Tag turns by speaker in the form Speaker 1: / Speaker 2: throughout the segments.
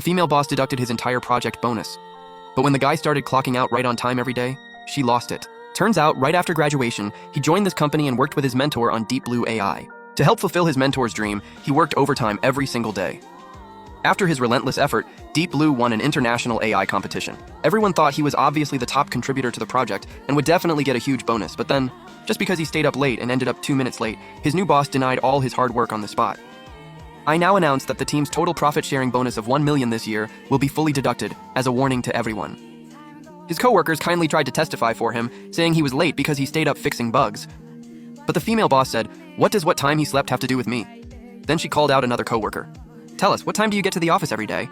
Speaker 1: The female boss deducted his entire project bonus. But when the guy started clocking out right on time every day, she lost it. Turns out, right after graduation, he joined this company and worked with his mentor on Deep Blue AI. To help fulfill his mentor's dream, he worked overtime every single day. After his relentless effort, Deep Blue won an international AI competition. Everyone thought he was obviously the top contributor to the project and would definitely get a huge bonus, but then, just because he stayed up late and ended up 2 minutes late, his new boss denied all his hard work on the spot. I now announce that the team's total profit-sharing bonus of $1 million this year will be fully deducted, as a warning to everyone. His coworkers kindly tried to testify for him, saying he was late because he stayed up fixing bugs. But the female boss said, "What does what time he slept have to do with me?" Then she called out another coworker. "Tell us, what time do you get to the office every day?"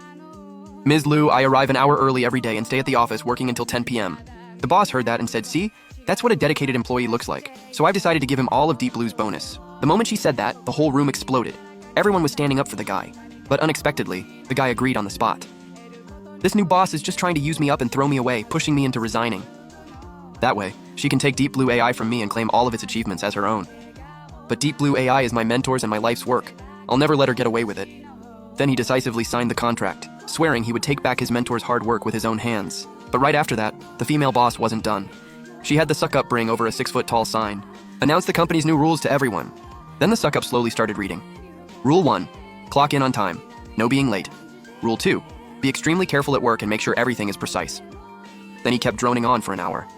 Speaker 1: "Ms. Liu, I arrive an hour early every day and stay at the office working until 10 p.m. The boss heard that and said, "See, that's what a dedicated employee looks like. So I've decided to give him all of Deep Blue's bonus." The moment she said that, the whole room exploded. Everyone was standing up for the guy. But unexpectedly, the guy agreed on the spot. "This new boss is just trying to use me up and throw me away, pushing me into resigning. That way, she can take Deep Blue AI from me and claim all of its achievements as her own. But Deep Blue AI is my mentor's and my life's work. I'll never let her get away with it." Then he decisively signed the contract, swearing he would take back his mentor's hard work with his own hands. But right after that, the female boss wasn't done. She had the suck-up bring over a 6-foot-tall sign, announce the company's new rules to everyone. Then the suck-up slowly started reading. Rule 1, clock in on time, no being late. Rule 2, be extremely careful at work and make sure everything is precise. Then he kept droning on for an hour.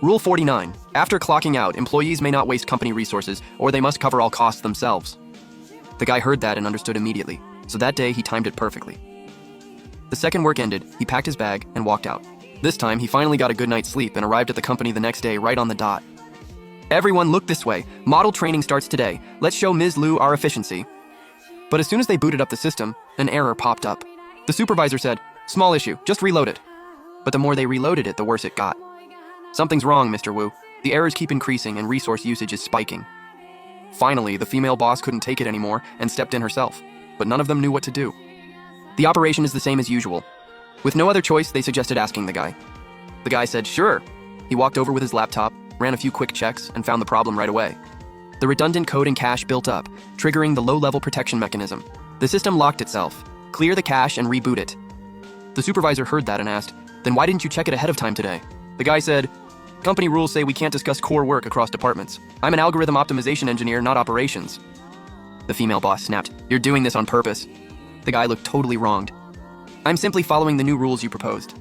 Speaker 1: Rule 49, after clocking out, employees may not waste company resources, or they must cover all costs themselves. The guy heard that and understood immediately, so that day he timed it perfectly. The second work ended, he packed his bag and walked out. This time, he finally got a good night's sleep and arrived at the company the next day right on the dot. "Everyone look this way. Model training starts today. Let's show Ms. Liu our efficiency." But as soon as they booted up the system, an error popped up. The supervisor said, "Small issue, just reload it." But the more they reloaded it, the worse it got. "Something's wrong, Mr. Wu. The errors keep increasing and resource usage is spiking." Finally, the female boss couldn't take it anymore and stepped in herself, but none of them knew what to do. The operation is the same as usual. With no other choice, they suggested asking the guy. The guy said, "Sure." He walked over with his laptop, ran a few quick checks, and found the problem right away. The redundant code and cache built up, triggering the low-level protection mechanism. The system locked itself. Clear the cache and reboot it. The supervisor heard that and asked, "Then why didn't you check it ahead of time today?" The guy said, "Company rules say we can't discuss core work across departments. I'm an algorithm optimization engineer, not operations." The female boss snapped, "You're doing this on purpose." The guy looked totally wronged. "I'm simply following the new rules you proposed.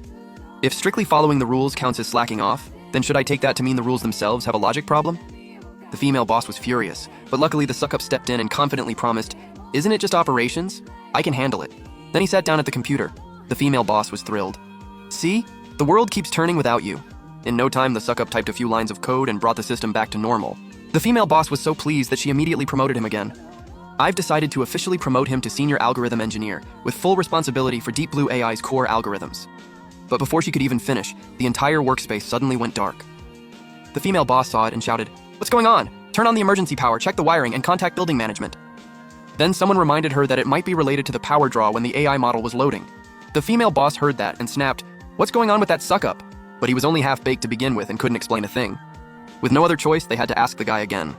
Speaker 1: If strictly following the rules counts as slacking off, then should I take that to mean the rules themselves have a logic problem?" The female boss was furious, but luckily the suck-up stepped in and confidently promised, "Isn't it just operations? I can handle it." Then he sat down at the computer. The female boss was thrilled. "See? The world keeps turning without you." In no time, the suck-up typed a few lines of code and brought the system back to normal. The female boss was so pleased that she immediately promoted him again. "I've decided to officially promote him to senior algorithm engineer, with full responsibility for Deep Blue AI's core algorithms." But before she could even finish, the entire workspace suddenly went dark. The female boss saw it and shouted, "What's going on? Turn on the emergency power, check the wiring, and contact building management." Then someone reminded her that it might be related to the power draw when the AI model was loading. The female boss heard that and snapped, "What's going on with that suck-up?" But he was only half-baked to begin with and couldn't explain a thing. With no other choice, they had to ask the guy again.